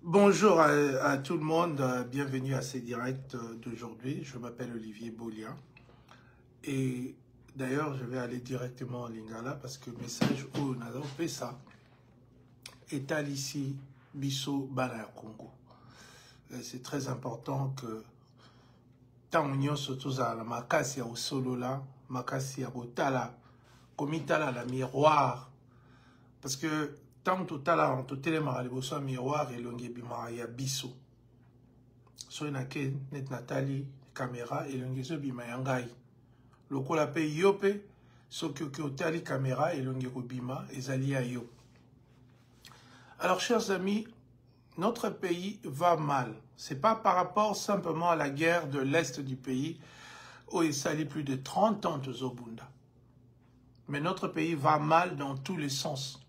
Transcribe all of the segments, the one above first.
Bonjour à tout le monde, bienvenue à ces directs d'aujourd'hui. Je m'appelle Olivier Bolia et d'ailleurs je vais aller directement en Lingala parce que le message où nous avons fait ça est à l'ici Bisso Bala Congo. C'est très important que tant union surtout à la makasi au solo là, makasi à botala, komitala la miroir parce que tant tout à l'heure, on a un miroir et l'on a ya biso. So il y a net Nathalie, caméra et l'on a bima yangai. Le ko la paye yope, so que otali caméra et l'on a bima et zali ya yo. Alors, chers amis, notre pays va mal. C'est pas par rapport simplement à la guerre de l'Est du pays où il s'allie plus de 30 ans de Zobunda. Mais notre pays va mal dans tous les sens.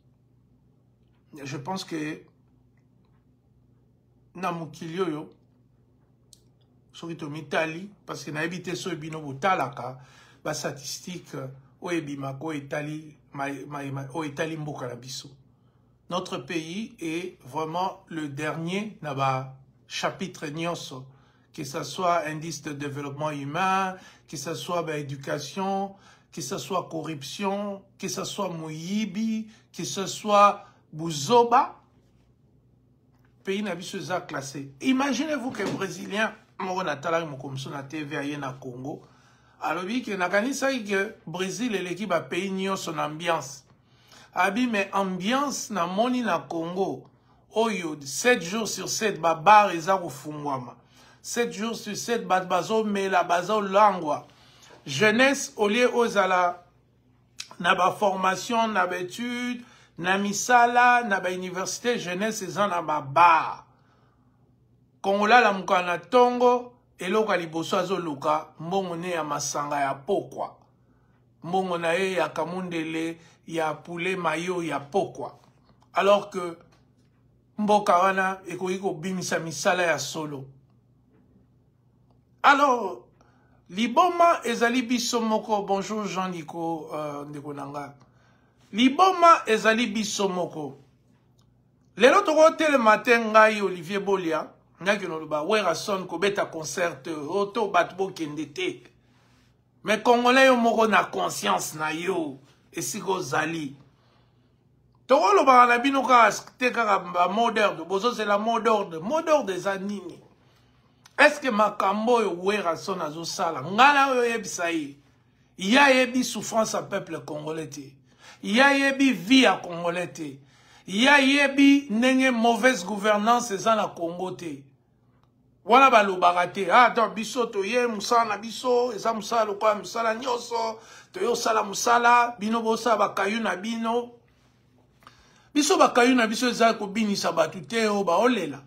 Je pense que Namukilio yo, Italie, parce que na habité so bino botalaka, ba statistique o ebima ko Italie, o Italie mboka na biso. Notre pays est vraiment le dernier na ba chapitre nyonso, que ce soit indice de développement humain, que ce soit ba éducation, que ce soit corruption, que ce soit moyibi, que ce soit Buzoba, pays n'a biso za classé. Imaginez-vous que Brésilien, moro natala mokomso na TV aye na Congo, alors oui que nakanisa que Brésil est l'équipe à pays nyo son ambiance. Abi mais ambiance na moni na Congo, oyo 7 jours sur 7 ba bar eza kufungwama. 7 jours sur 7 bat bazo mela bazo langwa. Jeunesse au lieu aux ala na ba formation na ba étude na misala, na ba université, jeunesse, eza na ba bar. Kongola la mukana tongo, eloka liboso azoluka, mbongo ne ya masanga ya pokwa. Mbongo na ye ya kamundele, ya poulet mayo ya pokwa. Alors que, mboka wana, ekoiko bimisa misala ya solo. Alors, liboma ezali biso moko, bonjour Jean-Nico, ndeko nanga. Liboma ezali biso moko. Lelo toko tele matin ngai Olivier Bolia, ngaki no ba wera son ko beta concert auto batbo kendete. Mais Congolais yo moko na conscience na yo esiko zali. Toko lo ba na bino ka te ka ba mot d'ordre, bozo c'est la mot d'ordre, des anini. Est-ce que makambo yo wera son azo sala? Ngala yo yebisa yi. Ya yebi souffrance à peuple congolais te. Ya yebi vie à Congolais te. Ya yebi nenge mauvaise gouvernance eza na Congo te. Wana balobaka te. Ah, to biso to ye musala na biso, eza musala lokwa musala nyoso, to yo sala musala, bino bosa bakayu na bino. Biso bakayu na biso eza ko binisa batu te o ba olela.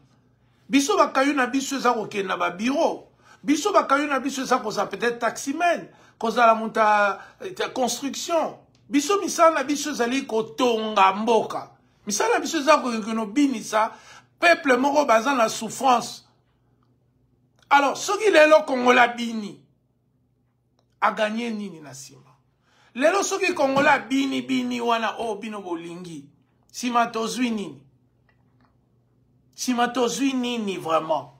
Biso bakayu na biso eza ko kenda ba bureau. Biso bakayu na biso eza ko za peut-être taximen, ko za la monta construction. Biso misala na biso zali ko tonga mboka. Misala na biso za ko no binisa peuple moko bazan la souffrance. Alors soki lelo Kongola bini a gagné nini na sima. Lelo soki Kongola bini wana o bino bolingi. Sima tozwi nini? Sima tozwi nini vraiment?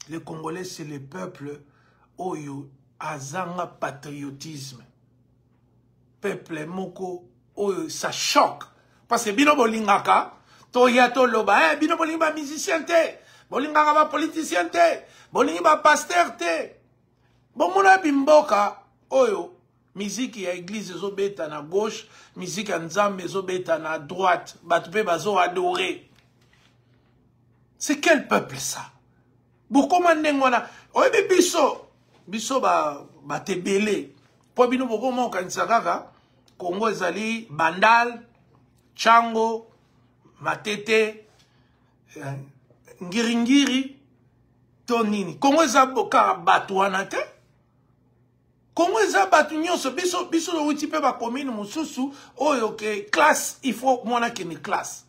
Les Congolais c'est le peuple oyo azanga patriotisme. Peuple moko oyo ça choque parce que bino bolingaka to ya to loba bino bolinga musicien te bolingaka ba politicien te bolinga ba pasteur te bomona bimboka oyo musique ya église ezobeta na gauche musique ya nzambe ezobeta na droite batu pe bazo adorer. C'est quel peuple ça? Bokoma ndengwana oyebi biso ba tebele po bino bokoma okanisa kaka Congo ezali Bandal, Chango, Matete, Ngiringiri, Tonini. Congo ezali boka batu wana te? Congo ezali batu nyonso biso lo uti pe ba commune mususu oyo ke classe il faut mona kene classe.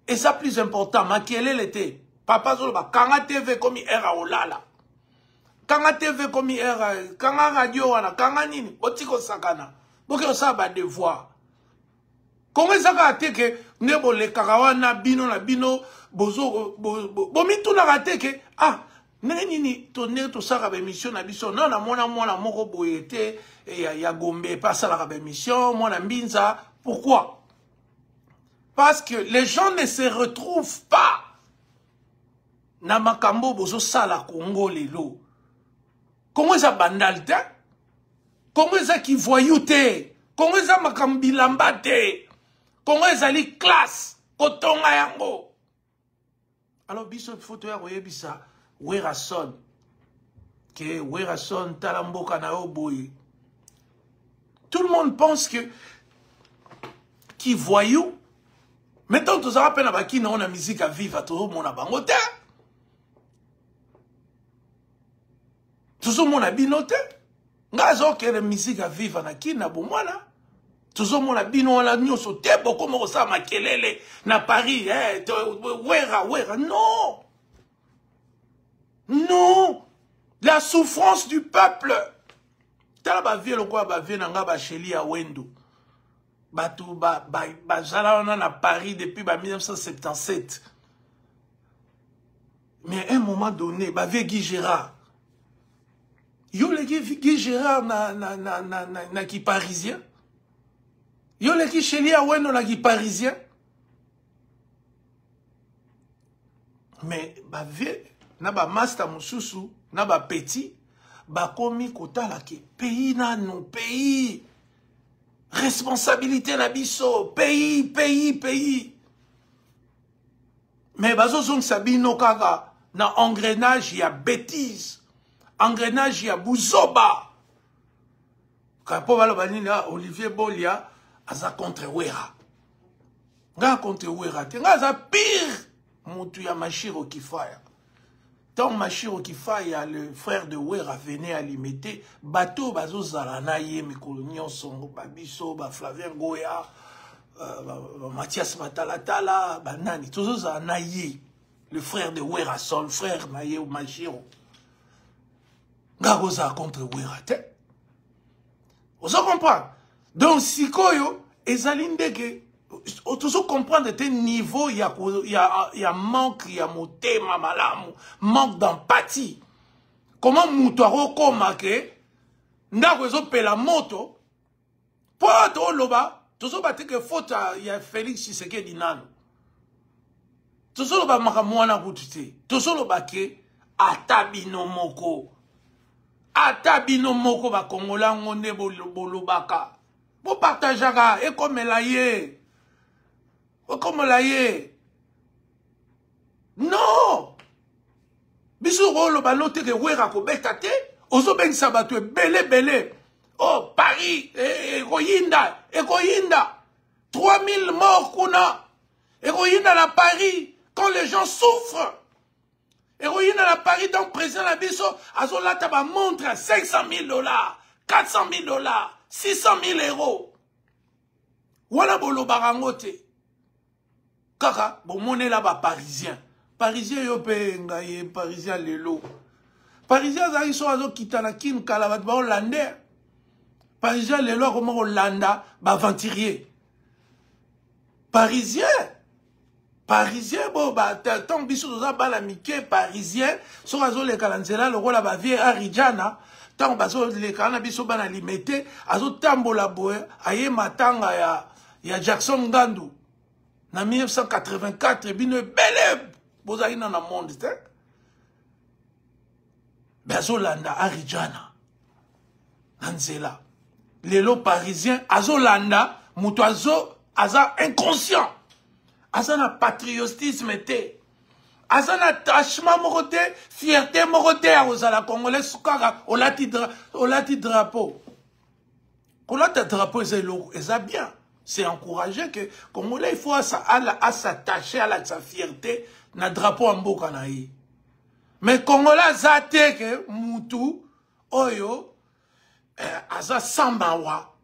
Et ça plus important makielele te. Papa zolo ba kanga TV komi era olala. Kanga TV komi era, kanga radio wana, kanga nini, botiko sakana. Boke osaba devoir. Comment ça va te que Nebo le karawana bino na bino bozo bomitu na rate ke nini tonner to saka ba émission na biso non na mona moko boyete ya Gombe pas ça la émission mona mbinza pourquoi? Parce que les gens ne se retrouvent pas na makambo bozo sala Congo lelo. Comment ça bandal te? Comment ça qui voyouté? Comment ça makambi lambate? Comment ça li classe kotonga yango? Alors biso photo ya koyebisa Werason que Werason talamboka na oboye. Tout le monde pense que qui voyou maintenant tous ça peine ba ki na ona musique à vivre tout mon bangote. Tout le monde a binoté. Ngazo que la musique à vivre na ki na bomwana. Tout le monde a binola nyoso te boko mo sa makelele na Paris wera non. Non, la souffrance du peuple. Tala ba vie lo kwa ba vie na nga ba sheli ya wendo. Batou ba jala on a Paris depuis 1977. Mais à un moment donné, ba vie Guy Gérard. Yo le Guy Gérard na qui parisien. Yo le qui sheli ya wendo na qui parisien. Mais ba vie na ba master mususu na ba petit ba komi kotala ke pays na non pays responsabilité na biso pays mais bazo zong sabino kaka na engrenage ya bêtise engrenage ya buzoba kapo balo banini Olivier Bolia aza contre Wera nga contre Wera te nga za pire mutu ya Mashiro Kifaya. Tant Machiro Kifaya, le frère de Wera, venait alimenter bateau bazo zalanaye mikolonio songo babiso ba Flavien Goya Mathias Matalatala banani tozo zalanaye le frère de Wera son frère naye ou Machiro ngagoza contre Wera te vous comprenez donc sikoyo ezalindeke toujours comprendre tes niveaux, il y a manque, il y a motema malamu, manque d'empathie. Comment moutaro komake, ndakwezo pela moto, pour to loba, toujours bate que faute il y a Félix Tshisekedi nano. Toujours loba makamwana kutite, toujours loba ke atabino moko ba kongola ngonde bolobaka. Bo partageaka et comme elaye. Comme la yé. Non. Biso rolo balote ke wera ko betate. Ozo ben sabatwe belé. Oh, Paris, Ekoyinda. 3000 morts kuna. Ekoyinda na Paris. Quand les gens souffrent. Ekoyinda na Paris, donc président la biso, azo la taba montre $500,000, $400,000, €600,000. Wala bolo barangote. Kaka, bon, mon est là-bas, parisien. Parisien, yo pe ngaye, parisien lelo. Parisien, ça, ils sont à kitana kin kalabat, ba hollandais. Parisien lelo, comment Hollanda, ba venturier. Parisien, bon, bah, tant biso za ba la mike, parisien, so azo le kalanzela, le rôle ba vie Arijana, tant bazo le kalana biso ba na limité, azo tambola boe, aye matanga ya Jackson Gandu. En 1984, bino belle bozali na monde te. Bazolanda Arijana. Nanzela. Lelo parisien azolanda muto aza inconscient. Aza na patriotisme te. Aza na attachement morote, fierté morote ozala congolais sukaka olati drapeau. Kolata drapeau eza bien. C'est encouragé que Congolais, il faut s'attacher à sa fierté, na drapeau en boka na yi. Mais Congolais, zate que mutu, oyo, aza sambawa,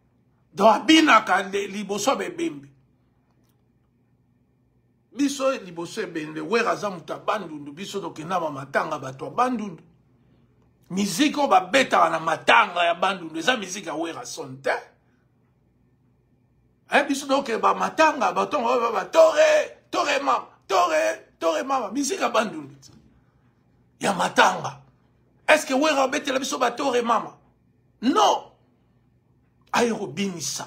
do abinaka liboso bebembe. Biso liboso bebembe, wera za muta bandundu, biso dokinama matanga bato bandundu. Miziko ba beta na matanga ya bandundu, eza mizika wera sonte. Hein, biso donc ba matanga ba tongo ba tore mama musique abandonné. Ya matanga. Est-ce que Wera bete la biso ba tore mama? Non. Aérobinisa.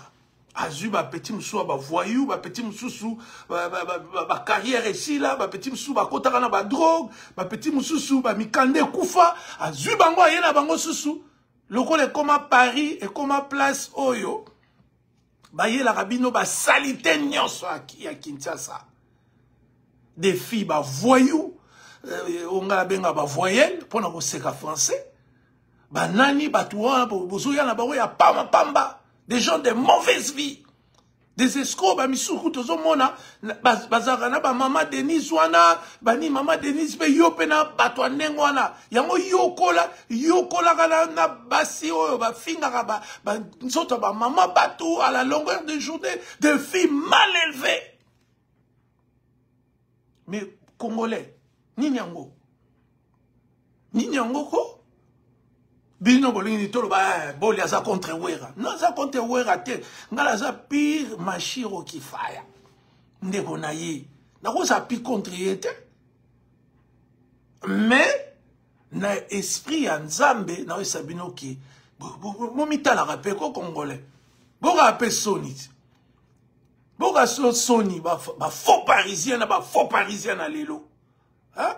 Azu ba petit moussou ba voyou, ba petit moussou ba carrière ici là, ba petit moussou ba kotaka na ba drogue, ba petit moussou ba mikande kufa, azu bango ayena bango susu. Lokole koma Paris et koma place oyo. Ba yela rabino ba salité nyonso ya Kinshasa. Des filles ba voyou, on a benga ba voyelle pour na ko seka français. Ba nani ba tuwa bozoya na ba ya pamba. Des gens de mauvaise vie. Des escrocs, ba misuku tozo mona, bazaka na ba mama Denise wana, bani mama Denise be yope na batwa nengwana. Yango yokola kana na basi oyo ba finga ba nzoto ba mama batou à la longueur de journée, de filles mal élevées. Mais Congolais, nini yango ko? Bino bolingi tolo ba boli aza contre Wera. Non za contre Wera te. Ngala za pire machiro ki faya. Ndeko na ye. Na ko za pire contre yete. Mais na esprit ya Nzambe na esabino ki momita la rapé ko Congolais. Boga apé soni. Boga soni ba faux parisien na ba faux parisien na lelo. Hein?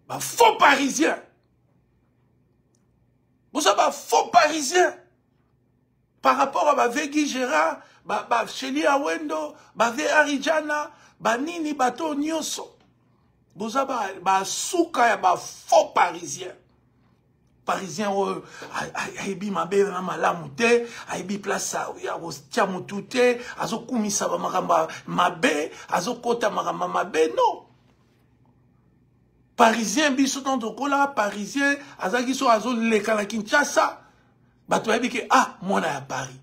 Ba faux parisien. Vous avez un faux parisien par rapport à Vegui Gérard, Chéli Awendo, Ve Arijana, Nini Bato Nyonso. Vous avez un souka, un faux parisien. Parisien, aibi mabe na malamute, aibi place ya tiamutute, azo kumisa ba maramba mabe, azo kota maramba mabe, non. Parisien, biso tonto kola, parisien, azaki so azo leka na Kinshasa, bato yabi ke, ah, mona ya Paris.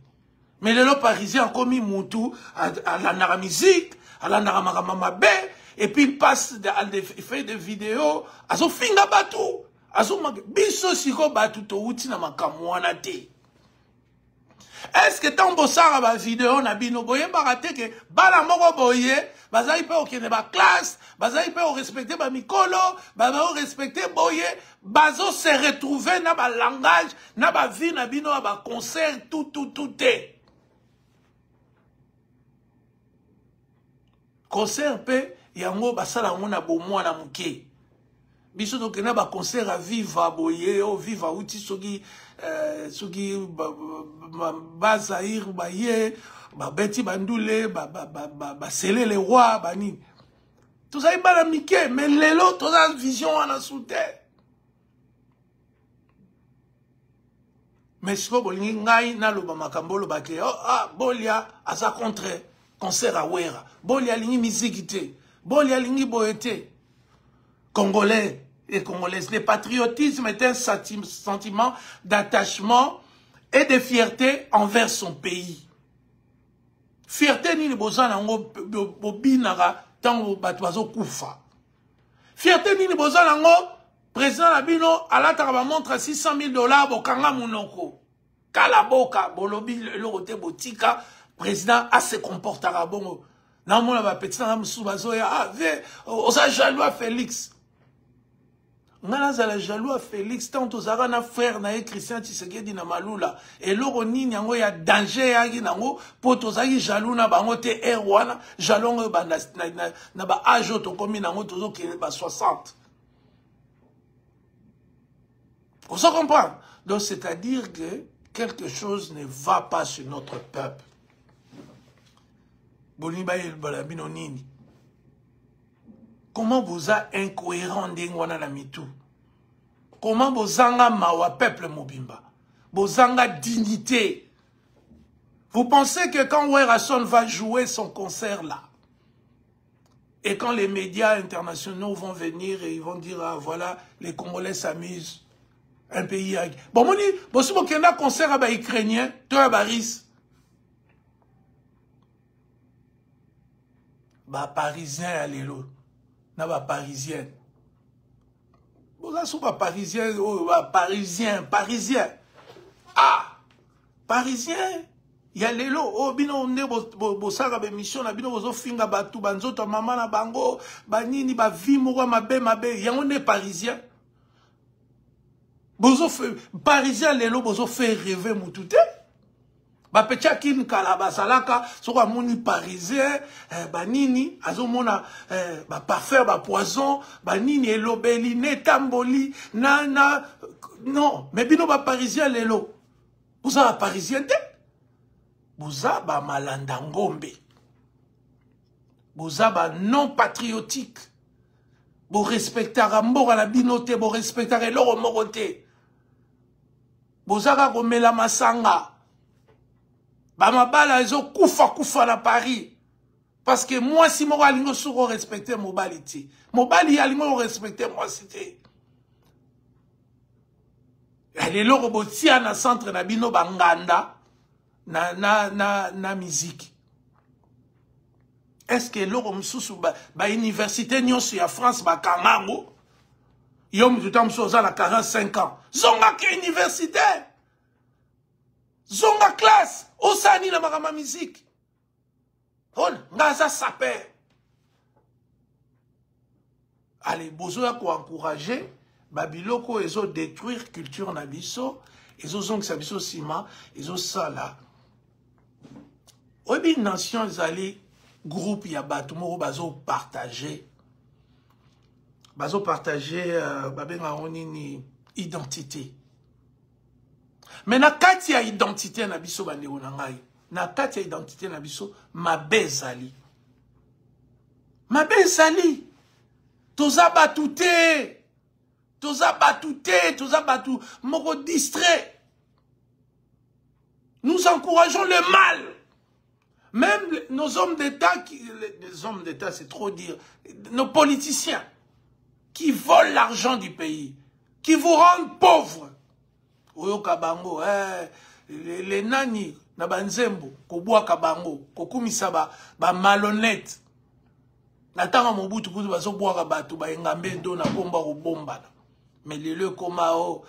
Mais le parisien a commis moutou, à la musique, à la mabe, et puis il passe, il fait des vidéos, azo finga batou, azo biso siko batou to uti na makamwana te. Est-ce que tant bossara ba vidéo na bino boye barate ke bala moko boye bazai pe okene ba classe bazai pe o respecter ba mikolo ba respecter boye bazo se retrouver na ba langage na ba vie na bino ba concert tout concert pe yango basala ngona bo mwana muke biso to kena ba concert à viva boye o viva uti soki Bazaïr, Baye, Betty Bandoule, Sélé les rois, Bani. Tout ça, il va la miquer, mais les lots, tout ça, vision en a sous-terre. Mais si vous voulez, ngai na lo bamakambolo bake, bolia, à sa contre, concert à Wera, bolia lingi musique, bolia lingi boete, Congolais. Et Congolaises. Le patriotisme est un sentiment d'attachement et de fierté envers son pays. Fierté ni boza nango bobinara tango batwazo kufa. Fierté ni boza nango président Labino alataka ba montre $600,000 bokanga munoko. Kala boka bolobi le côté botika président a se comportera bongo. Na mona ba petit na musu bazoya ve osa jaloux Félix. Ngana za la jaloux Félix tant ozara na frère na Christian Tshisekedi na malula et loko nini yango ya danger yaki nango po tozaki jaloux na bango te erwana jalongo ba na ba âge to komi nango tozo ke ba 60. On se comprend. Donc c'est-à-dire que quelque chose ne va pas sur notre peuple. Boniba el balabino nini. Comment vous êtes incohérent d'Engwana la mitou? Comment vous anga mawa peuple mobimba? Vous anga dignité? Vous pensez que quand Werason va jouer son concert là, et quand les médias internationaux vont venir et ils vont dire, ah voilà, les Congolais s'amusent, un pays... Bon, mon dit, bon, si vous avez un concert à ba Ukrainien, toi à Baris, ba Parisien à l'élo. Ba parisien. Bon, là, pas parisien, parisien. Ah! Parisien. ya lelo o bino nde bosaka bemission na bino bozofinga batu banzoto mama na bango banini bavi moko mabe yango nde parisien parisien lelo bozo fait rêver mutu te bapecha kin kala basalaka soko amoni parisien banini azomona ba parfum ba poison banini elobeli netamboli non mais bino ba parisien lelo boza ba parisien te boza ba malanda ngombe boza ba non patriotique bo respectara mboka na bino te bo respectara eloko moko te boza ka komela masanga ba mabala ezo kufa na Paris parce que moi si moko alingo soko respecter mobali ti mobali alingo respecter moi c'était les loko botia na centre na bino banganda na musique. Est-ce que loko msusu ba université nyonso ya France ba kangango yom tutam soza na 45 ans zonga ke université zonga classe osani na makama musique on ngaza saper allez bozo ya ko encourager babiloko ezo détruire culture na biso ezo zongisa biso sima ezo sala obi nation ezali groupe ya bato moko bazo partager babenga onini identité. Mais na kati ya identité na biso bandeko na ngai na kati ya identité na biso mabe ezali toza batu moko distrait. Nous encourageons le mal. Même nos hommes d'État, les hommes d'État c'est trop dire, nos politiciens qui volent l'argent du pays, qui vous rendent pauvres. Oyo kabango, les nani, na banzembo, koboa kabango, kokumisa ba malhonnête. Natanga mobutu kutu baso boa kabatu, ba engambe ndo na bomba ko bomba. Mais le komao,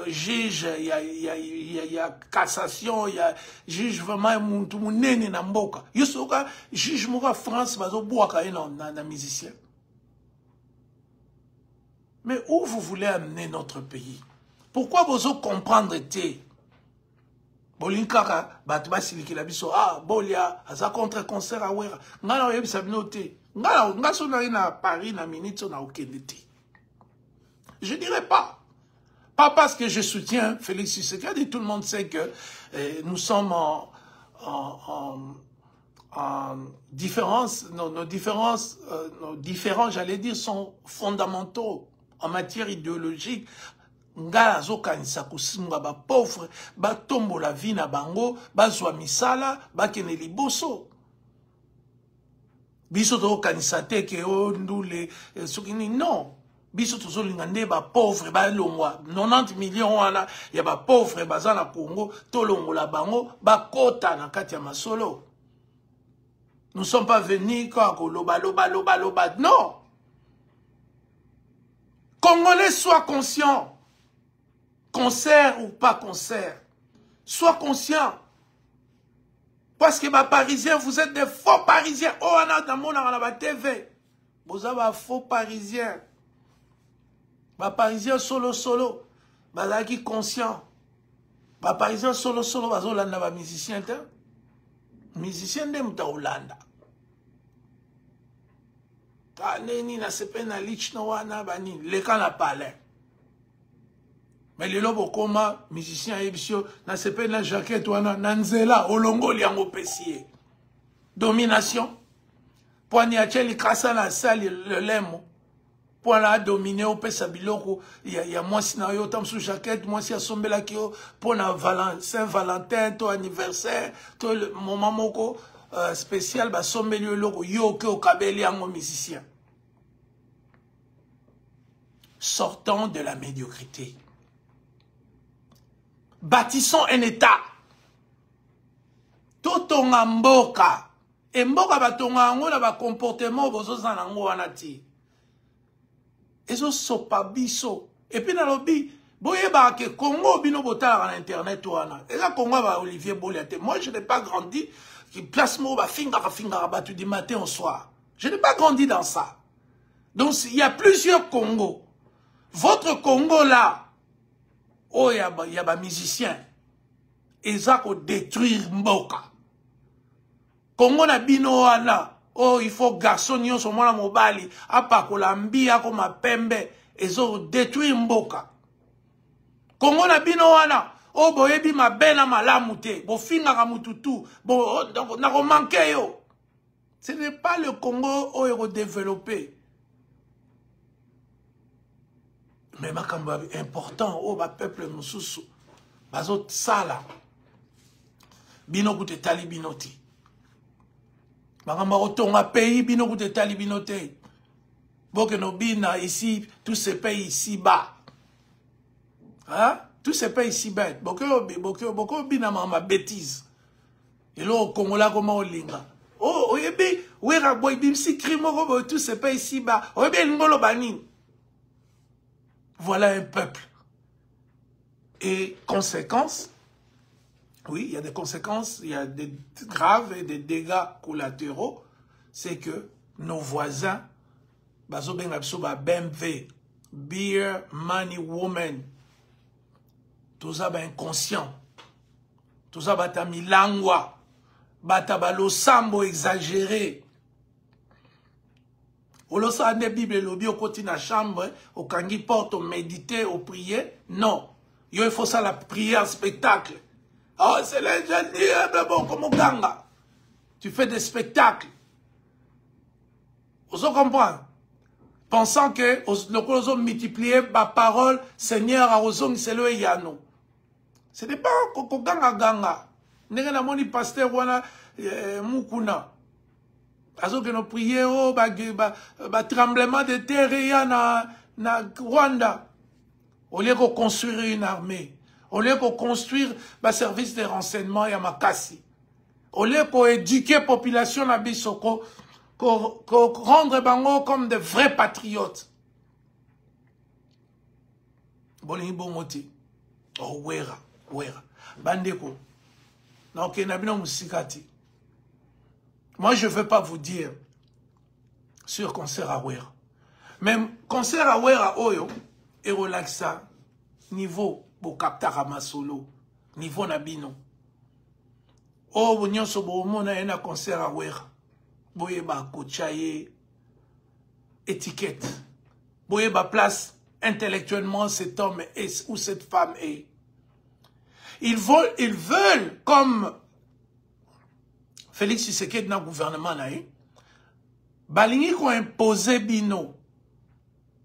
juge, il y a cassation, il y a juge vraiment muntu munene na mboka. Yosoka juge moka France baso boa ka na musicien. Mais où vous voulez amener notre pays? Pourquoi vous comprendre te? Bolinkaka batba siliki la biso bolia aza contre concert à wera. Ngala yebisa bino te. Ngala ngaso na Paris na minute na okende te. Je dirais pas. Pas parce que je soutiens Félix Tshisekedi. Tout le monde sait que nous sommes en différence. Nos différents, j'allais dire, sont fondamentaux en matière idéologique. Ngala zokanisa kusimba ba pauvre, ba tombo la vie na bango, ba zwa misala, ba kene liboso. Biso to kanisa te ke ndule sukini non. Biso to zolingande ba pauvre ba longwa 90 millions wana ya ba pauvre baza na Congo to longola bango ba kota na kati ya masolo. Nous ne sommes pas venus quoi loba. Non. Congolais, sois conscient. Concert ou pas concert. Sois conscient. Parce que les Parisiens, vous êtes des faux Parisiens. Oh, on a dans mon TV. Vous avez un faux Parisien. Les Parisiens solo. Vous êtes conscient. Les Parisiens solo. Vous êtes un musicien. Musicien de Hollande. Neni na sepe na lich no wana bani leka na palais. Mais les lobo koma musicien ebisio na sepe na jaquette wana nanzela olongo liango pesier. Domination. Poani acheli kasa na sali le lemo. Poana dominer au pesa biloko ya mwasi na yo tam sous jaquette mwasi asombela kio pona Saint-Valentin to anniversaire to moment moko spécial ba sombeli loko yo ke okabeli ango musicien. Sortons de la médiocrité. Bâtissons un état. Totonga mboka. E mboka batonga ango na ba comportement bozo zanango wanati. Ezo sopa biso. Et puis na lobi Boyeba ke Congo bino botala na internet wana. Et là Congo ba Olivier Boliate. Moi je n'ai pas grandi qui place mo ba finga batu du matin au soir. Je n'ai pas grandi dans ça. Donc il y a plusieurs Congo. Votre Congo là, oh il y a ba musicien. Ils ont détruire Mboka. Congo na bino wana, oh il faut garçon nyonso mwana mobali, apa kolambia ko mapembe, ils ont détruire Mboka. Congo na bino wana, oh boyebi mabena malamu te, bo finga ka mututu, bo donc na ko manquer yo. Ce n'est pas le Congo où il est développé. Mais makambo important au ba peuple mususu bazot sala bino kute tali binoti makambo otonga pays bino kute tali binote boke no bina ici tous ces pays ici bas hein tous ces pays ici bas boko bina ma bêtise et là au Congo là comment olinga oh oyebi wera boy bimsi crime ko tous ces pays ici bas oyebi ngolo bani. Voilà un peuple. Et conséquences, oui, il y a des conséquences, il y a des graves et des dégâts collatéraux, c'est que nos voisins, BMW, Beer, Money, Woman, tout ça est inconscient, tout ça est milangwa, batabalo sambo exagéré. Au losa de Bible lobi au côté na chambre au kangi porte au méditer au prier non il faut ça la prière spectacle oh c'est les gens mais bon comme ganga tu fais des spectacles vous comprenez pensant que le coloso multiplier ma parole Seigneur a ozong c'est le yano ce n'est pas ko ganga ndenge na moni pasteur wana mukuna Azo que nous prions, ba tremblement de terre na Rwanda. Au lieu de construire une armée, au lieu de construire un service de renseignement ya makasi, au lieu de éduquer la population na bisoko, rendre bango comme de vrais patriotes. Bolingi bongoti. Oh wera. Bandeko. Na ok na bino musikati. Moi, je ne veux pas vous dire sur concert à Wera. Même concert à Wera, Oyo, et relaxa, niveau, bo kaptara masolo, niveau nabino. Oh, vous n'yons so bo mona un concert à Wera. Boye ba kochaye, étiquette. Boye ba place intellectuellement cet homme est ou cette femme est. Ils veulent comme Félix Tshisekedi dans le gouvernement balingi ko imposer bino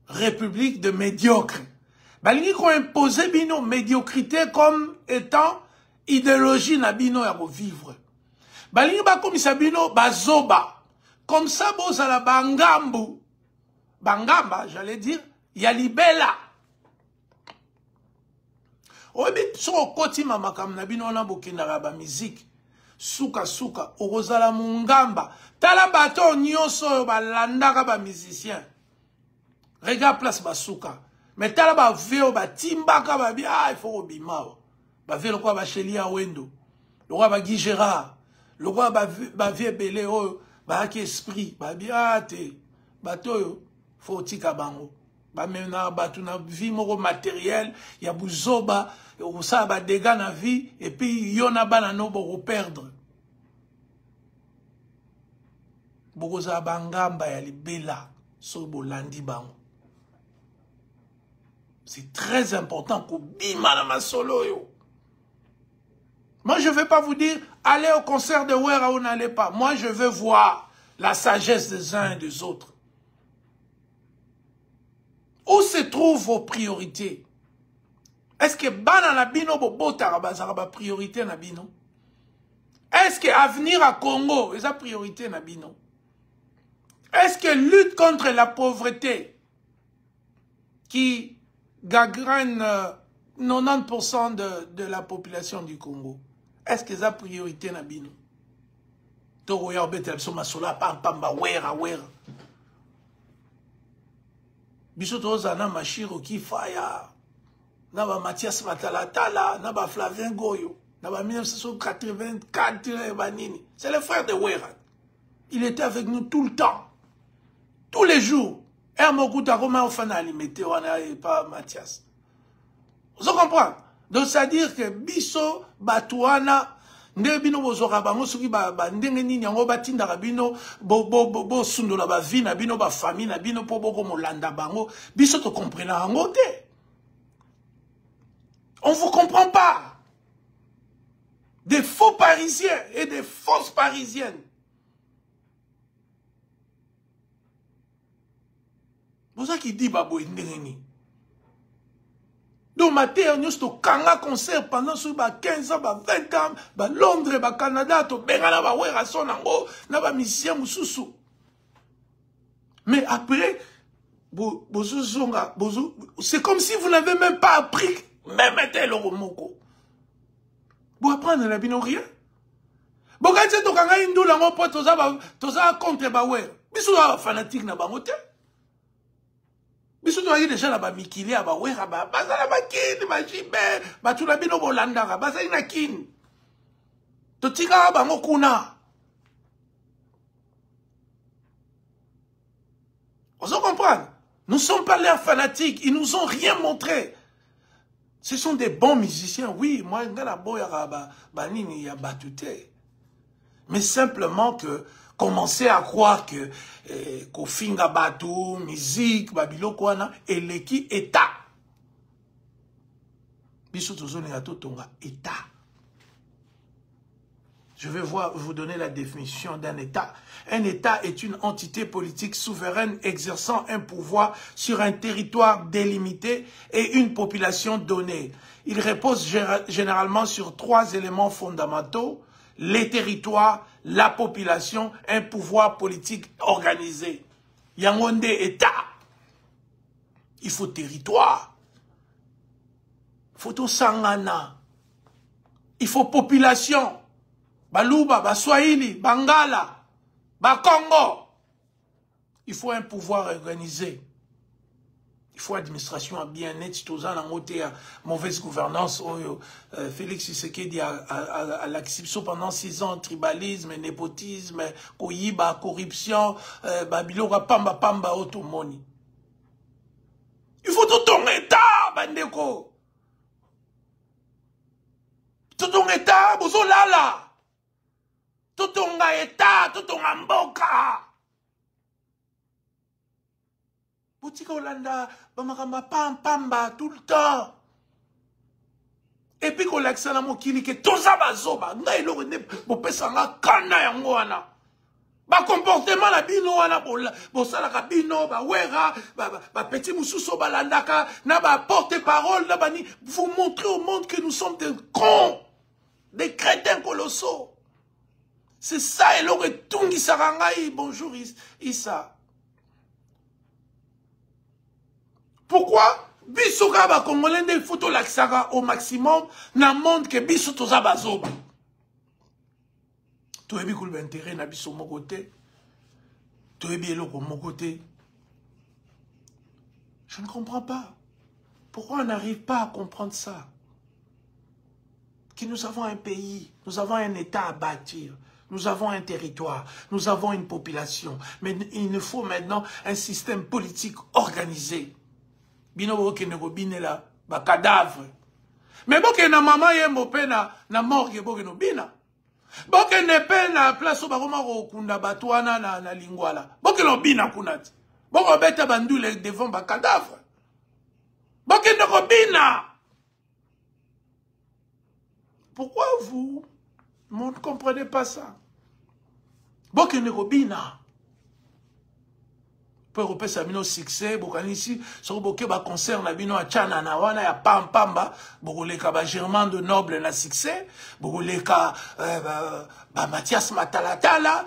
république de médiocre. Balingi ko imposer bino médiocrité comme étant idéologie na bino ya vivre. Balingi ba komisa bino bazoba. Comme ça bozala bangambu. Bangamba, j'allais dire, ya libela. Oyebi so koti mama kam na bino na bokindaka ba musique. Suka suka orozala mungamba tala bato nyonso balandaka ba musicien regarde place basuka mais tala ba veo ba timbaka ba bi il faut obima ba veo quoi ba Shelia Wendo le roi ba Guy Gérard le roi ba vie belé ba ki esprit ba bi te bato yo faut tika bango ba mena batu na vie moko matériel ya buzoba ça va dégâts na vie et puis yona bana no bo perdre bokoza bangamba ya libela so bolandi bango. C'est très important ko bima na masolo yo. Moi je veux pas vous dire allez au concert de Wera ou n'allez pas. Moi je veux voir la sagesse des uns et des autres. Où se trouvent vos priorités? Est-ce que bana na bino bobota bazara priorité na bino? Est-ce que avenir à Congo est la priorité na bino? Est-ce que lutte contre la pauvreté qui gagrène 90% de la population du Congo, est-ce que c'est la priorité na bino? Toro ya obete biso masola pam ba wera. Biso to zana mashiro ki fire. na ba Mathias Matalatala, na ba Flavien Goyo, na ba 1984, banini. C'est le frère de Wera. Il était avec nous tout le temps. Tous les jours. Et à mon coup, t'as comment on fait alimenter, on n'a pas Mathias. Vous comprenez? Donc, c'est-à-dire que biso, batouana, nde bino bozora bango soki ba ndenge nini yango batindaka bino bo sundola ba vie na bino ba famille na bino po boko molanda bango biso to comprendre yango te. On vous comprend pas. Des faux parisiens et des fausses parisiennes. C'est ça qui dit babo ndenge nini. Donc, ma terre, nous sommes kanga concert pendant 15 ans, 20 ans, Londres, Canada, to bengala ba wera sonango, na ba musicien mususu. Mais après, c'est comme si vous n'avez même pas appris, même été le romoko. Vous apprenez la bino rien. Bon, quand c'est to kanga indou lango po toza contre ba wera. Biso fanatique na ba mote. Biso to déjà la ba mikili aba wera ba bazala ba kini ba jibe ba tula bino bolandaka bazali na kini to tika ba ngokuna. Vous comprenez? Nous sommes pas l'air fanatiques, ils nous ont rien montré. Ce sont des bons musiciens, oui, moi ngala boya ba nini ya batute. Mais simplement que commencer à croire que Kofinga Batou, musique, Babilo Kwana, et l'équipe État. État. Je vais vous donner la définition d'un État. Un État est une entité politique souveraine exerçant un pouvoir sur un territoire délimité et une population donnée. Il repose généralement sur 3 éléments fondamentaux: les territoires, la population, un pouvoir politique organisé. Yangonde État. Il faut territoire. Il faut tout sangana. Il faut population. Baluba, Baswahili, Bangala, Bakongo. Il faut un pouvoir organisé. Il faut administration bien nette, tout ça, mauvaise gouvernance. Félix Tshisekedi a l'acception pendant 6 ans, tribalisme, népotisme, koyiba, corruption, babilora, pamba, automoni. Il faut tout ton état, bandeko. Tout ton état, bozolala. Tout ton état, tout ton mboka. Boutique Hollanda, Bamakamba, pamba, tout le temps. Et puis, qu'on l'accès à mon kili, que tout ça va zoba. N'a il aurait pas sanga kana yangoana. Ba comportement la bino wana bo sala ka bino ba wera ba petit mususo balandaka na ba porte-parole na bani. Vous montrez au monde que nous sommes des cons, des crétins colossaux. C'est ça et l'aurait tungi sarangai. Bonjour Issa. Pourquoi? Biso kaba congolais il faut to l'accès au maximum na monde que biso toza bazoba. Tu es bien intérêt na biso mon côté. Tu es bien l'autre mon côté. Je ne comprends pas. Pourquoi on n'arrive pas à comprendre ça? Que nous avons un pays, nous avons un État à bâtir. Nous avons un territoire, nous avons une population. Mais il nous faut maintenant un système politique organisé. Bino ke nego binela ba cadavre. Mais boke na mama ye mope na morgue boke no bina. Boke ne pe na place ba roma ko kunda batwana na lingwala. Boke no bina kunati. Boke beta bandule devant ba cadavre. Boke no bina. Pourquoi vous ne comprenez pas ça? Boke no bina. Pour repérer ça, bino succès, bokani ici, sur boke ba concert na bino a chana na wana ya pamba, bokoleka ba Germain de Noble na succès, bokoleka ba Mathias Matalatala,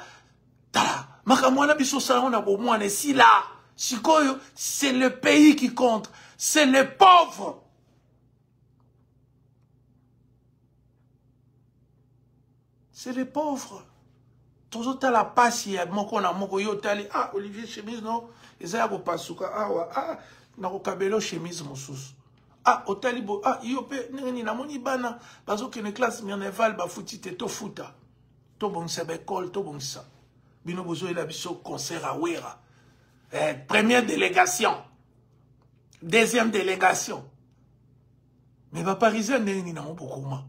tala, makamwana biso salon na bo mwana si là, sikoyo, c'est le pays qui compte, c'est les pauvres. C'est les pauvres. Toujours la passe ya moko na moko yo tali Olivier chemise non ezaya ko pasuka na ko kabelo chemise mususu Ah, otalibo, ah, yope, nini na moni bana, bazo kene classe minerval ba futi te to futa. To bon sebe école, to bon ça. Bino bozo ela biso concert à Wera. Première délégation. Deuxième délégation. Mais ba parisien nini na ngobokoma.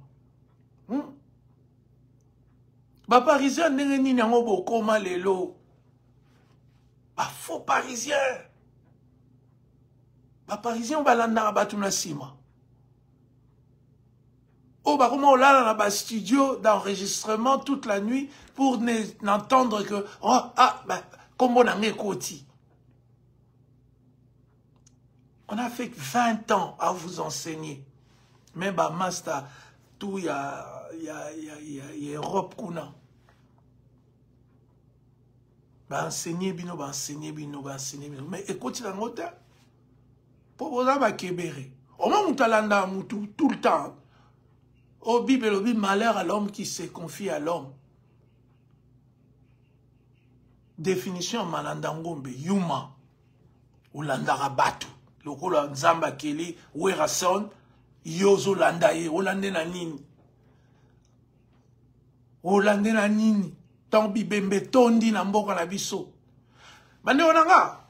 Ba parisien nini na ngobokoma lelo. Ba faux parisien. Ba parisien balanda batu na sima. Oh, bah, comment on l'a dans le studio d'enregistrement toute la nuit pour n'entendre que, oh, ah, bah, comme on a écouté. On a fait 20 ans à vous enseigner. Même bah, master, tout, il y a Europe qu'on a. Bah, enseigner, bino, bah, enseigner, bino, bah, enseigner, bino. Mais écoutez, la note, pour vous avoir kébéré. Au moins, on t'a tout le temps. Au Bible, malheur à l'homme qui se confie à l'homme. Définition Malandangombe, Yuma, ou Landarabatu, le rôle Nzamba Keli, Werason, Yozo Landaye, Olande na nini. Olande na nini. Tambi Bembe Tondi na mboka na biso. Bande onanga,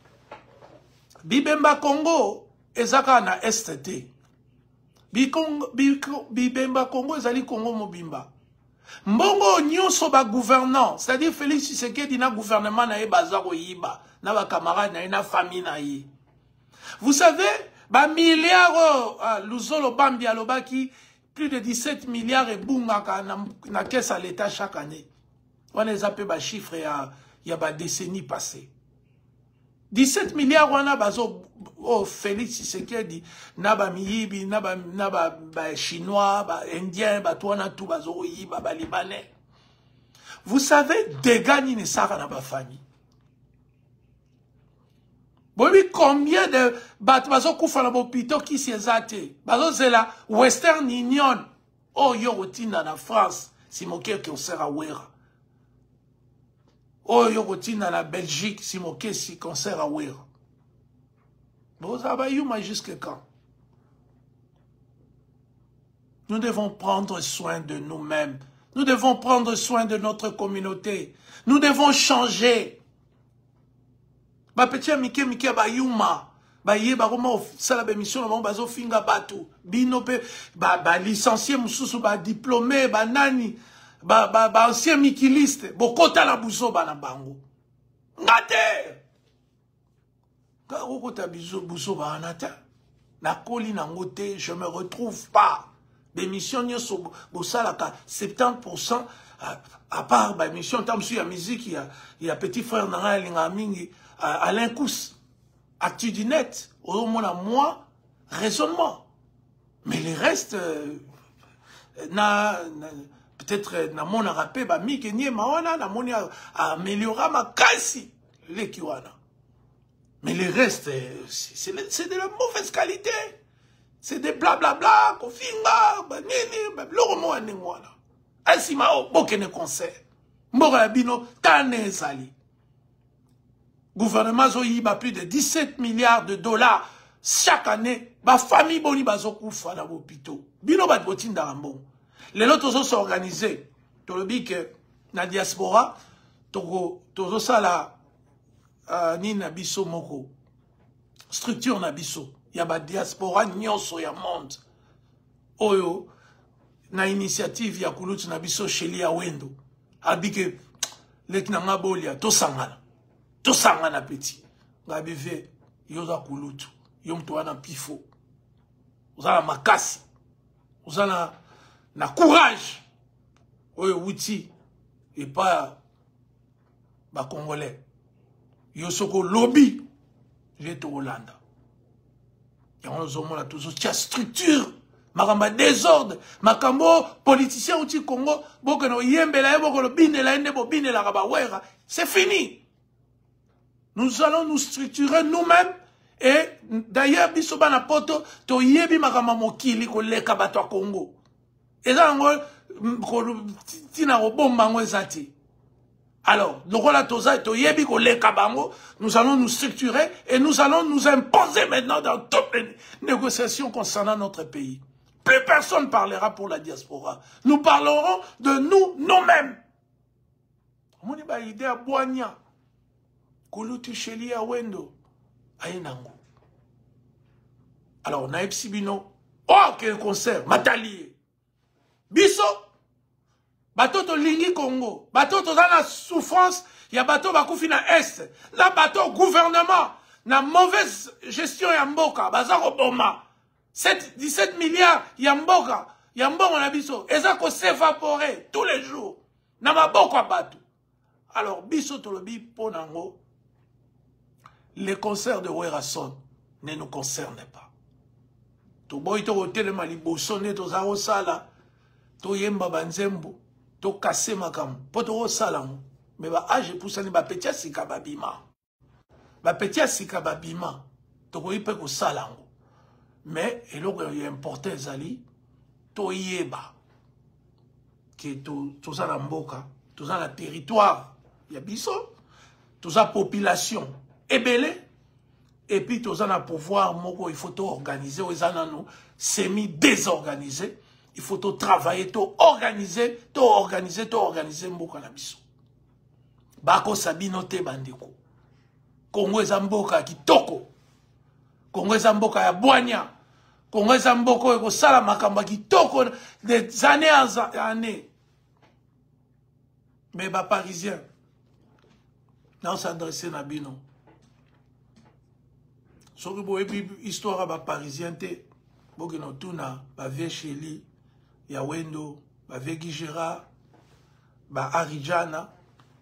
Bibemba Congo, ezaka na STT. Bibemba Congo ezali Congo mobimba. Mbongo nyonso ba gouvernant, c'est-à-dire Félix Tshisekedi na gouvernement na ye bazako yiba, na ba camarade na ye na famille na ye. Vous savez, ba milliards Luzolo Bambi alobaki plus de 17 milliards et bungaka na caisse à l'État chaque année. On les appelle ba chiffre ya ba décennie passée. 17 milliards wana bazo oh Félix Tshisekedi na ba miyibi na ba chinois ba indien ba toana tout bazo yiba ba libanais. Vous savez dégâts ni ne sara na ba famille. Bobi combien de bazo kufa na bopito qui s'ezate bazo zela Western Union oh yo rotina na France si moké qui on sera Wera. Oh, yokotina la Belgique, si moké si concert à Wera. Vous avez eu jusqu'à quand? Nous devons prendre soin de nous-mêmes. Nous devons prendre soin de notre communauté. Nous devons changer. Ba petit mike ba yuma. Ba ye ba comment sala ba mission ba bazo finga batu. Bino pe ba licencié mususu ba diplômé ba nani. Ba ancien mikiliste, bokota la buso ba na bango. Ngate! Ka okota buso ba anata. Na koli na ngote, je me retrouve pas. L'émission nyoso bosalaka 70% à part ba émission tam su ya musique il y a petit frère na linga mingi Alain Kous. Actu du net, au moins moi raisonnement. Mais les restes peut-être na mona rapé ba mi kenye mawana na moni améliorer ma kasi les kiwana. Mais le reste c'est de la mauvaise qualité. C'est des blablabla kofinga ba nini ba loro mo anengwana. Asima o bokene concert. Mbora bino tane sali. Gouvernement zo yiba plus de 17 milliards de dollars chaque année ba famille boni bazo kufa na hôpital. Bino ba botinda rambo. Les autres sont organisés. Tu le dis que la diaspora, tu ça la ni nabiso moko structure nabiso. Il y a ba diaspora nyonso ya monde. Oyo na initiative ya kulutu nabiso Sheli Awendo. Abike lek na ngabolia to sangana petit. Ngabive yoza kulutu. Yom to wana pifo. Uzana makasi. Uzana na courage oyo wuti et pas ba congolais yo soko lobby j'ai to Hollande et on zomona toujours tia structure makamba désordre makambo politicien uti Congo boko no yembela boko lo binela ende bo binela ba wera c'est fini. Nous allons nous structurer nous-mêmes et d'ailleurs biso bana poto to yebi makamba mokili ko leka bato a Congo. Et là, tina robomba ngo ezati. Alors, nous allons nous structurer et nous allons nous imposer maintenant dans toutes les négociations concernant notre pays. Plus personne parlera pour la diaspora. Nous parlerons de nous, nous-mêmes. On a une idée à Boigna. Kulutu Sheli à Wendo. Aïnango. Alors, on a Epsibino. Oh, quel concert. Matali. Biso. Bateau to Lingi Congo. Bateau to dans la souffrance. Il y a bateau bakoufi na Est. Là, bateau gouvernement. Na mauvaise gestion yamboka. Bazaro Boma. 17 milliards yamboka. Yambongo na biso. Eza ko s'évaporer tous les jours. Na maboko bateau. Alors, biso to lobi ponango. Les concerts de Werason ne nous concernent pas. To boy to hotel malibosone to zaro sala. To yemba banzembo. To kase makam. Po to sala. Mais ba age pour ça ni ba petia sika babima. Ba petia sika babima. To ko ipe ko sala. Mais eloko y important zali to yeba. Que to za mboka, to za la territoire ya biso, to za population ebele. Et puis, tous en a pouvoir, il faut tout organiser, nous semi-désorganiser. Il faut tout travailler, tout organiser, mboko na biso. Bako sabino te bandeko. Kongo ezamboka kitoko. Kongo ezamboka ya Boigna. Kongo ezamboka ko sala makamba kitoko des années en années. Mais ba parisien, non s'adresser na bino. Soki boye histoire ba parisien te boki no tuna ba vie Sheli ya Wendo ba vie Gijera ba Arijana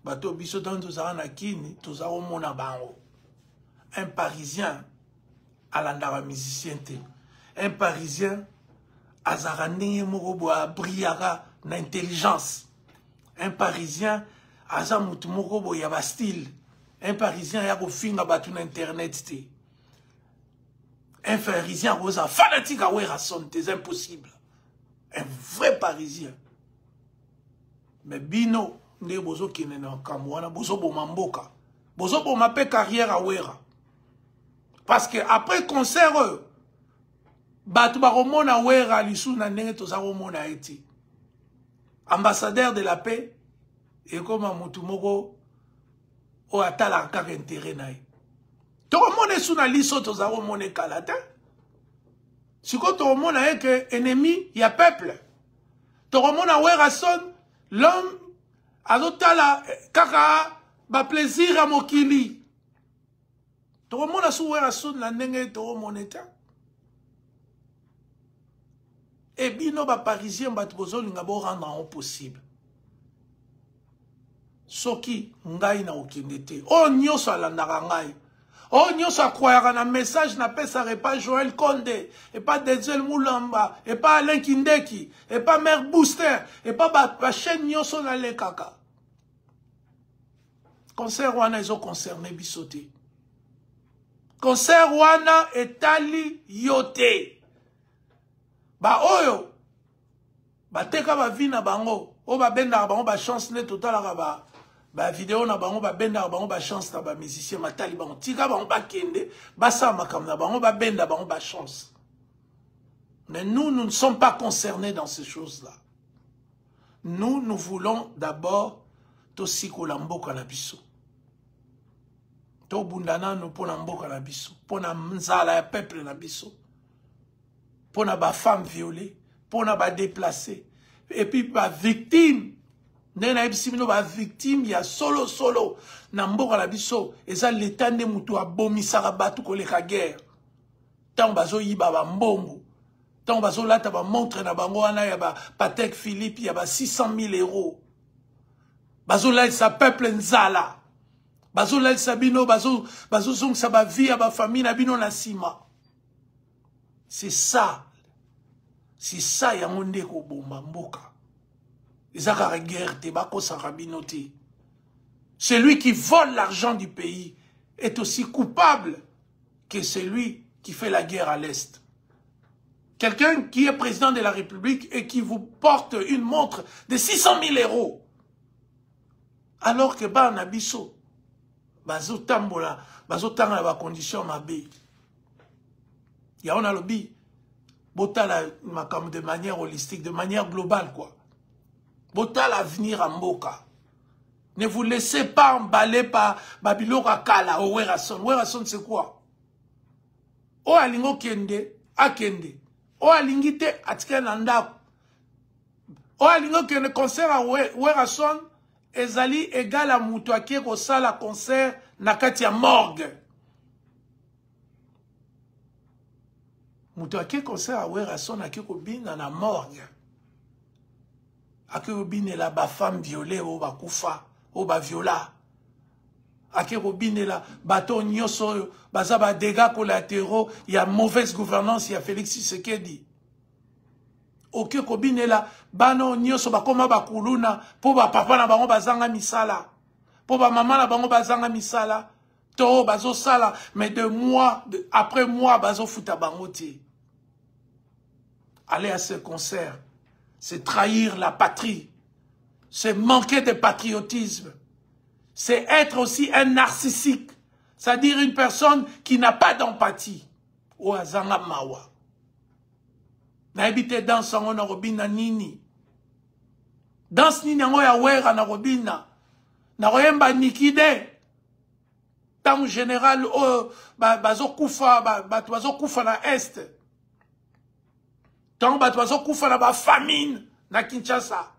ba to biso tanto za na kini to za mona bango. Un parisien alandara musicien te, un parisien azarandenge moko bo abriara na intelligence, un parisien aza mutu moko bo ya ba style, un parisien ya ko finga batu na internet te. Un parisien rosa fanatique à Werason, c'est impossible. Un vrai parisien. Mais bino, ne bozo qui n'est en Kamwana, bozo bomamboka. Bozo bomape carrière à Wera. Parce que après concert, batu baromona Wera lisu na nenge toza romona eti. Ambassadeur de la paix, et comme un mutumoko, o atala kaka intérêt nae. Toromone sous la liste toza romone kalata. Si quand toromone est que ennemi, il y a peuple. Toromone a Werason, l'homme a l'otala kaka ba plaisir à mokili. Toromone a sous Werason la nenge toromone ta. Et bino ba parisien ba tozo linga bo rendre en possible. Soki ngai na okindete. Oh nyoso alandaka ngai. Oh, nous sommes croyants dans un message, n'a pas ça, et pas Joël Condé, et pas Denzel Moulamba, et pas Alain Kindeki, et pas Mère Booster, et pas la chaîne nous sommes allés kaka. Concert Wana, ils ont concerné Bissoté. Concert Wana est Ali Yote. Ba oyo, ba teka ba vina bango, o ba benda bango ba chance ne total ba. Ba vidéo na bango ba benda bango ba chance na ba musicien matali bango tika bango ba kende ba sa makam na bango ba benda bango ba chance. Mais nous ne sommes pas concernés dans ces choses-là. Nous voulons d'abord to sikola mboka na biso. To bundana no pona mboka na biso, pona mzala ya peuple na biso. Pona ba femme violée, pona ba déplacée et puis ba victime. Nena ebisibino ba victime ya solo na mboka la biso eza l'état nde mutu abomisaka batu koleka guerre. Tant bazo yiba ba mbongo, tant bazo lata ba montre na bango wana ya ba Patek Philippe ya ba 600 000 euros. Bazo la sa peuple nzala. Bazo la sa bino bazo zong sa ba vie ya ba famille na bino na sima. C'est ça ya monde ko bomba mboka. Celui qui vole l'argent du pays est aussi coupable que celui qui fait la guerre à l'Est. Quelqu'un qui est président de la République et qui vous porte une montre de 600 000 euros. Alors que bana biso bazotambola bazotanga ba condition mabe. Ya on a lobby botala makambo de manière holistique, de manière globale quoi. Botala avenir à Mboka. Ne vous laissez pas emballer par Babiloka Kala ou Werason. Werason c'est quoi? O alingo kende akende. O alingite atike nanda. O alingo kende concert à Werason ezali égal à mutu ake ko sala concert na kati ya morgue. Mutu ake concert à Werason ake ko bina na morgue. Ake ko bina la ba femme violée ou ba kufa ou ba viola. Ake ko bina la bato nyoso baza ba dégâts collatéraux, il y a mauvaise gouvernance, il y a Félix Tshisekedi. Oke ko bina la bano nyoso bakoma bakuluna po ba papa na bango bazanga misala. Po ba maman na bango bazanga misala. To bazo sala mais de mois après mois bazo futa bango ti. Aller à ce concert, c'est trahir la patrie. C'est manquer de patriotisme. C'est être aussi un narcissique. C'est-à-dire une personne qui n'a pas d'empathie. Ou azanga mawa. Na habité dans son na robina nini. Dans nini ngo ya wera na robina. Na royemba nikide. Tant général bazo kufa bazo kufa na est. Tant bazo kufa na ba famine na Kinshasa.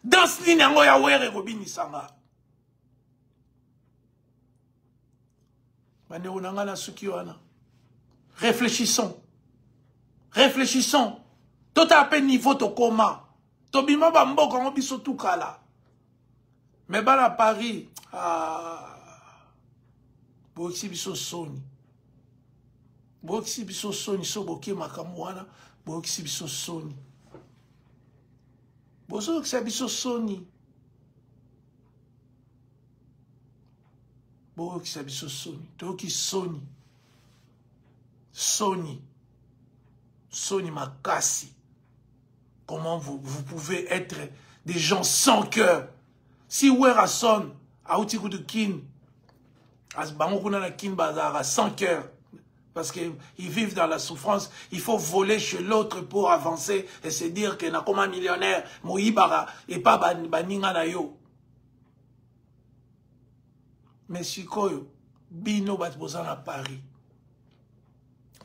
Dans ce ligne, il y a were robini sanga. Réfléchissons. Réfléchissons. Tout à peine niveau to coma. Tobima bambo quand on biso tout kala. Mais bah à Paris, boxi biso soni. Boxi biso soni so boki makamwana, boxi biso soni. Bozo que c'est biso soni. Bozo que c'est biso soni. To ki soni. Soni. Soni makasi. Comment vous pouvez être des gens sans cœur? Si Werason a outi de kin, as bango kuna na kin bazara sans cœur. Parce qu'ils vivent dans la souffrance, il faut voler chez l'autre pour avancer et se dire que na comme un millionnaire, Moïbara et pas baninga na yo. Mais sikoyo, bino batbosan à Paris.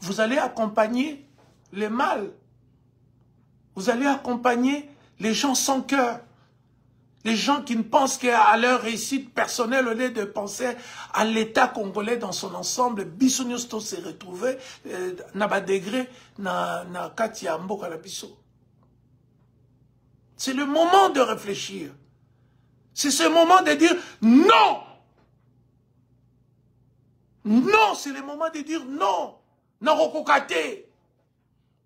Vous allez accompagner les mâles. Vous allez accompagner les gens sans cœur. Les gens qui ne pensent qu'à leur réussite personnelle au lieu de penser à l'État congolais dans son ensemble. Bisognosto s'est retrouvé na ba degré na katia mboka na biso. C'est le moment de réfléchir. C'est ce moment de dire non. Non, c'est le moment de dire non. Non rokokate.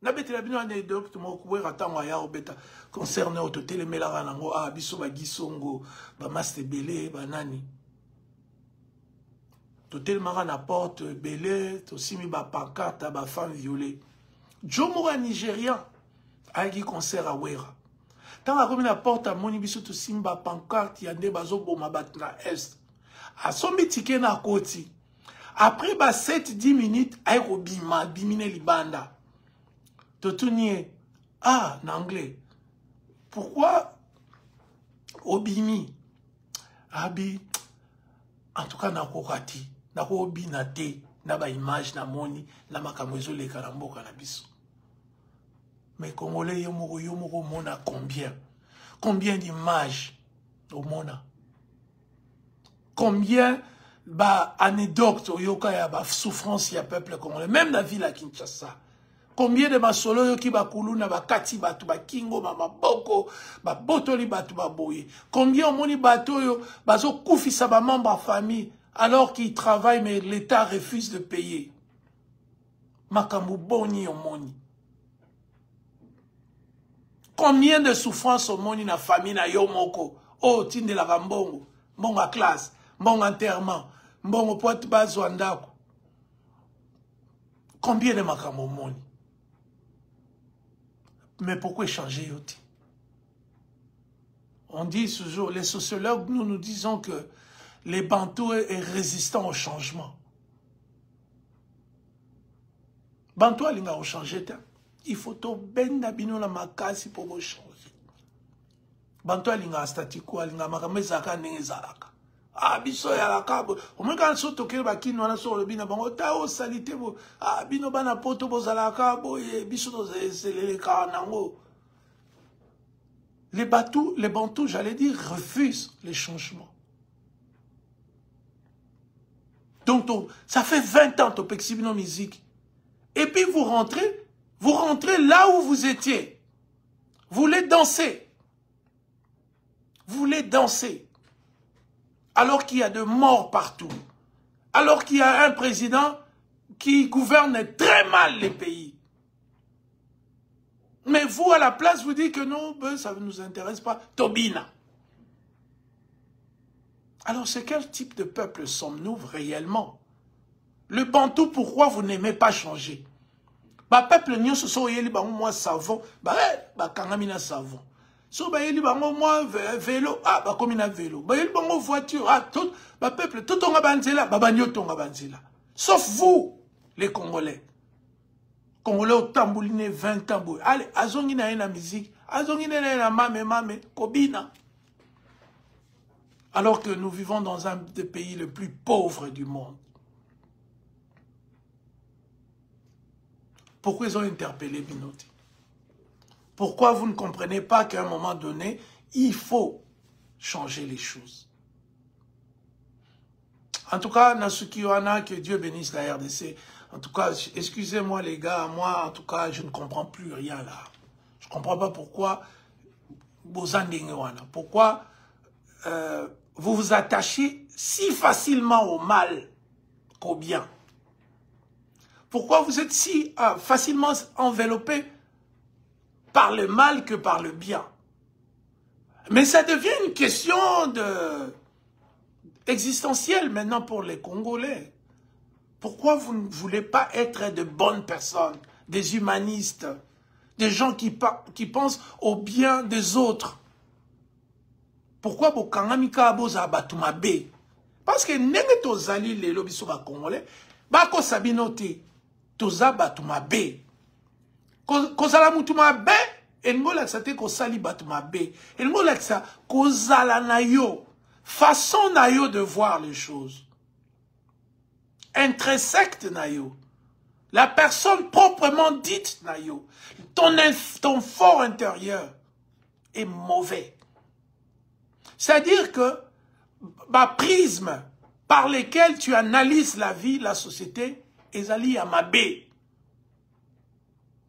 Na bete la bino ane docteur mo kuwera tango ya obeta concerné au télé melara nango a biso ba gisongo ba master belé ba nani to tellement na porte belé to simi ba pancarte ba femme violée Jomo nigérien a qui concert à Wera tant a comme la porte à moni biso to simba pancarte yande bazo boma bat na est a son ticket na koti après ba 7-10 minutes ay ko bimine libanda. Totounier, en anglais. Pourquoi Obimi? Abi, en tout cas, na kokati, na ko obi na te, na ba image na moni, na makamwezo le karamboka na biso. Mais Congolais, yomoko mona combien? Combien d'images au mona? Combien ba anecdotes au yoka ya ba souffrance ya peuple congolais, même la ville à Kinshasa. Combien de masolo qui ba kuluna ba kati batu ba kingo ba maboko ba botoli batu ba boye. Combien moni bato yo bazo kufisa ba membre de famille alors qu'ils travaillent mais l'État refuse de payer. Makambu boni omoni. Combien de souffrances omoni na famille na yo moko. Oh tinde la rambongo, mbongo classe, mbongo enterrement, mbongo pote bazo ndako. Combien de makambu omoni. Mais pourquoi changer yoti? On dit toujours, les sociologues, nous disons que les Bantous est résistant au changement. Bantou alinga au changer. Il faut to ben nabino la makasi pour vous changer. Bantou alinga statu quo, alinga makamezaka nengezalaka. Ah, biso ya la kabo. Au moins quand so toke ba kino na so le bina bango ta o salite bo. Ah, bino bana poto bo zalaka bo e biso to zelele ka nango. Les Bantous, j'allais dire, refusent les changements. Donc, ça fait 20 ans que tu exhibes musique. Et puis, vous rentrez là où vous étiez. Vous voulez danser. Vous voulez danser. Alors qu'il y a de morts partout. Alors qu'il y a un président qui gouverne très mal les pays. Mais vous, à la place, vous dites que non, ben, ça ne nous intéresse pas. Tobina. Alors, c'est quel type de peuple sommes-nous réellement? Le Bantou, pourquoi vous n'aimez pas changer? Bah, peuple, nous sommes moi savon. Bah, kangamina savon. So, bah, moi vélo. Ah, bah, comme il vélo. Bah, il voiture. Ah, tout. Bah, peuple, tout on a banzela. Bah, tonga banzela. Sauf vous, les Congolais. Congolais au tambouliné 20 tambour. Allez, azongi na la musique. Azongi na mame, kobina. Alors que nous vivons dans un des pays les plus pauvres du monde. Pourquoi ils ont interpellé Binoti? Pourquoi vous ne comprenez pas qu'à un moment donné, il faut changer les choses? En tout cas, Nasuki Yohana, que Dieu bénisse la RDC. En tout cas, excusez-moi les gars, moi, en tout cas, je ne comprends plus rien là. Je ne comprends pas pourquoi pourquoi vous vous attachez si facilement au mal qu'au bien. Pourquoi vous êtes si facilement enveloppé par le mal que par le bien. Mais ça devient une question existentielle maintenant pour les Congolais. Pourquoi vous ne voulez pas être de bonnes personnes, des humanistes, des gens qui pensent au bien des autres? Pourquoi vous kangamika boza batumabe? Parce que nenge tozali lelo biso ba Congolais, bako sabinote toza batumabe. Kozala mutumabe, engola sate ko sali batumabe. Engola sa kozala na yo, façon na yo de voir les choses. Intrinsèque na yo. La personne proprement dite na yo. Ton fort intérieur est mauvais. C'est-à-dire que ma prisme par lesquels tu analyses la vie, la société, ezali ya mabe.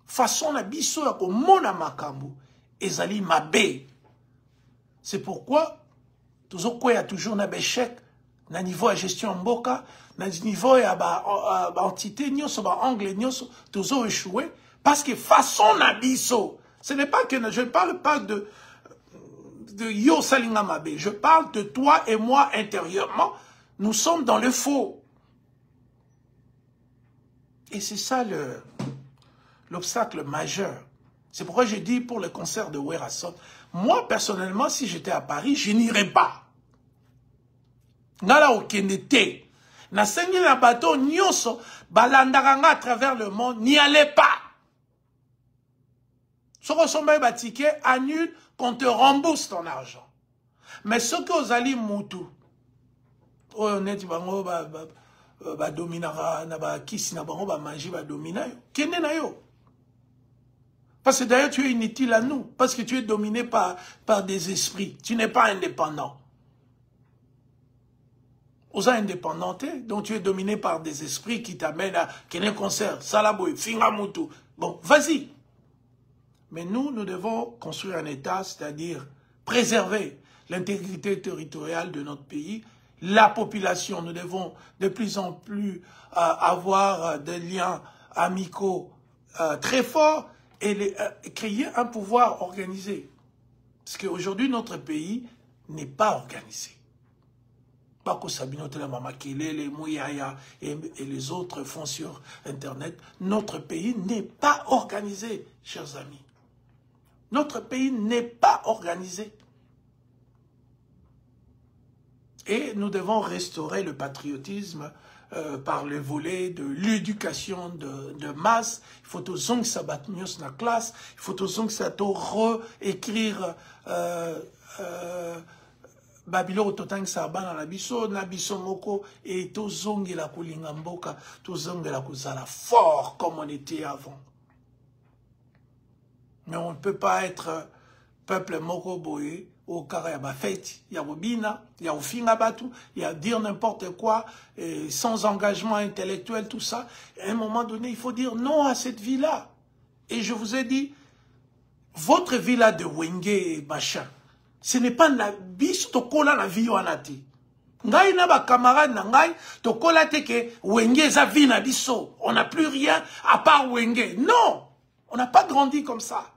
Façon na biso ya komona makambo, ezali mabe. C'est pourquoi il y a toujours un échec na niveau de gestion mboka, na niveau ya entité nyonso ba angle nyonso toujours échoué parce que façon na biso, ce n'est pas que je ne parle pas de yo salinga mabe, je parle de toi et moi intérieurement, nous sommes dans le faux. Et c'est ça l'obstacle majeur. C'est pourquoi j'ai dit pour le concert de Werason, moi personnellement, si j'étais à Paris, je n'irais pas. Nala okenete. Na sengi na bateau nyonso, balandaranga à travers le monde, n'y allez pas. Si vous avez un ticket, annule, qu'on te rembourse ton argent. Mais ce que vous allez moutou, honnête, ba dominara, na ba kisi na bango ba manger ba domina yo. Kende na yo. Parce que d'ailleurs tu es inutile à nous, parce que tu es dominé par des esprits. Tu n'es pas indépendant. Aux indépendantés, donc tu es dominé par des esprits qui t'amènent à Kene concert, Salaboy, Fingamutu. Bon, vas-y. Mais nous devons construire un État, c'est-à-dire préserver l'intégrité territoriale de notre pays. La population, nous devons de plus en plus avoir des liens amicaux très forts et créer un pouvoir organisé. Parce qu'aujourd'hui, notre pays n'est pas organisé. Pas que Sabino Mama Kelele, Mouyaya et les autres font sur Internet. Notre pays n'est pas organisé, chers amis. Notre pays n'est pas organisé. Et nous devons restaurer le patriotisme par le volet de l'éducation de masse. Il faut que ça sabat mieux dans la classe. Il faut que ça réécrire Babilo totang saba na biso moko et to zongi la kulinga mboka, to zongi la kuzala fort comme on était avant. Mais on ne peut pas être peuple moko boye au carré à fête, il y a Robina, il y a Ofinga Batu, il y a dire n'importe quoi, et sans engagement intellectuel, tout ça. Et à un moment donné, il faut dire non à cette vie-là. Et je vous ai dit, votre vie-là de Wenge et machin, ce n'est pas la bis to kola la vie wanati. Ngai na ba camarade na ngai to kola te ke Wenge za vie na biso. On n'a plus rien à part Wenge. Non, on n'a pas grandi comme ça.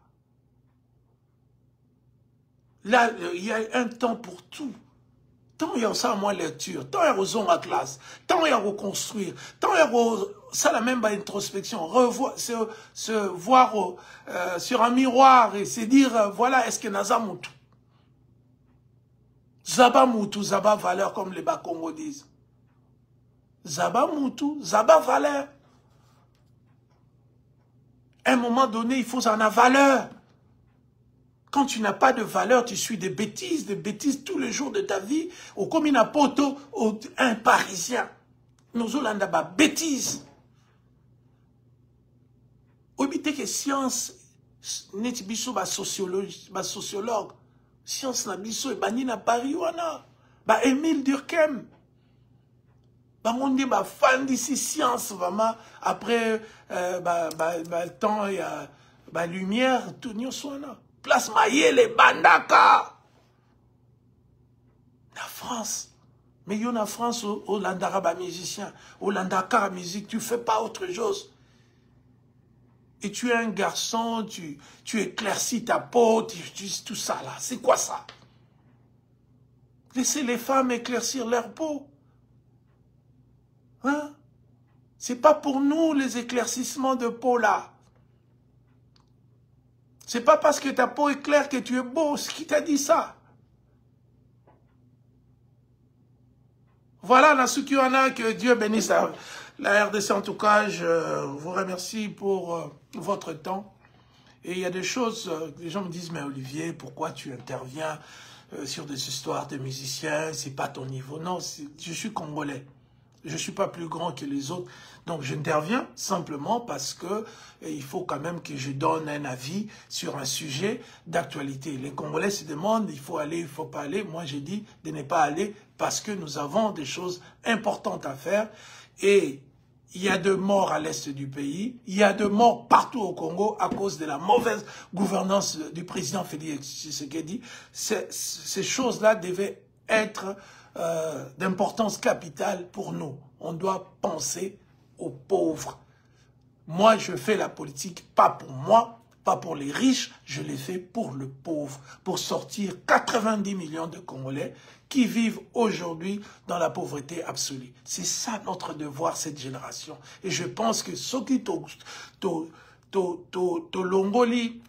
Là, il y a un temps pour tout. Tant il y a ça à moi lecture, tant il y a raison à classe, tant il y a reconstruire, tant il y a ça la même introspection, revoir, se voir sur un miroir et se dire voilà est-ce que Naza Moutou, Zaba Moutou, Zaba valeur comme les Bakongo disent. Zaba Moutou, Zaba valeur. À un moment donné, il faut en avoir valeur. Quand tu n'as pas de valeur, tu suis des bêtises tous les jours de ta vie. Au comme il n'a pas un Parisien. Nous avons des bêtises. Obité que science n'est pas sociologue. Science n'a biso et bani na Paris wana. Ba Émile Durkheim. Ba on dit ba fan d'ici science vraiment après le temps il y a ba lumière tout n'y soit. Place Mayele Bandaka. La France. Mais il y a en France, au Landara musicien, au Landaka musique, tu ne fais pas autre chose. Et tu es un garçon, tu éclaircis ta peau, tu tout ça là. C'est quoi ça? Laissez les femmes éclaircir leur peau. Hein? C'est pas pour nous les éclaircissements de peau là. C'est pas parce que ta peau est claire que tu es beau. Qui t'a dit ça? Voilà, Nasukiwana, que Dieu bénisse la RDC. En tout cas, je vous remercie pour votre temps. Et il y a des choses, les gens me disent, mais Olivier, pourquoi tu interviens sur des histoires de musiciens? C'est pas ton niveau. Non, je suis congolais. Je ne suis pas plus grand que les autres. Donc, j'interviens simplement parce que il faut quand même que je donne un avis sur un sujet d'actualité. Les Congolais se demandent, il faut aller, il ne faut pas aller. Moi, j'ai dit de ne pas aller parce que nous avons des choses importantes à faire. Et il y a de morts à l'est du pays. Il y a de morts partout au Congo à cause de la mauvaise gouvernance du président Félix Tshisekedi. Ces choses-là devaient être d'importance capitale pour nous. On doit penser aux pauvres. Moi, je fais la politique pas pour moi, pas pour les riches, je l'ai fait pour le pauvre, pour sortir 90 millions de Congolais qui vivent aujourd'hui dans la pauvreté absolue. C'est ça notre devoir, cette génération. Et je pense que ce qui Longoli,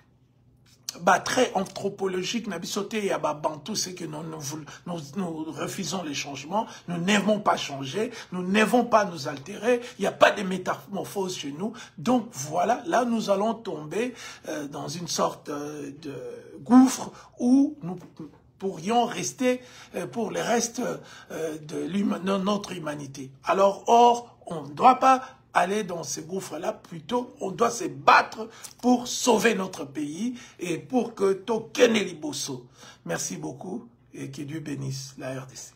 très anthropologique, il y a bantou, c'est que nous refusons les changements, nous n'aimons pas changer, nous n'aimons pas nous altérer, il n'y a pas de métamorphose chez nous. Donc voilà, là nous allons tomber dans une sorte de gouffre où nous pourrions rester pour le reste de notre humanité. Alors, or, on ne doit pas aller dans ces gouffres-là, plutôt, on doit se battre pour sauver notre pays et pour que Tokene Liboso. Merci beaucoup et que Dieu bénisse la RDC.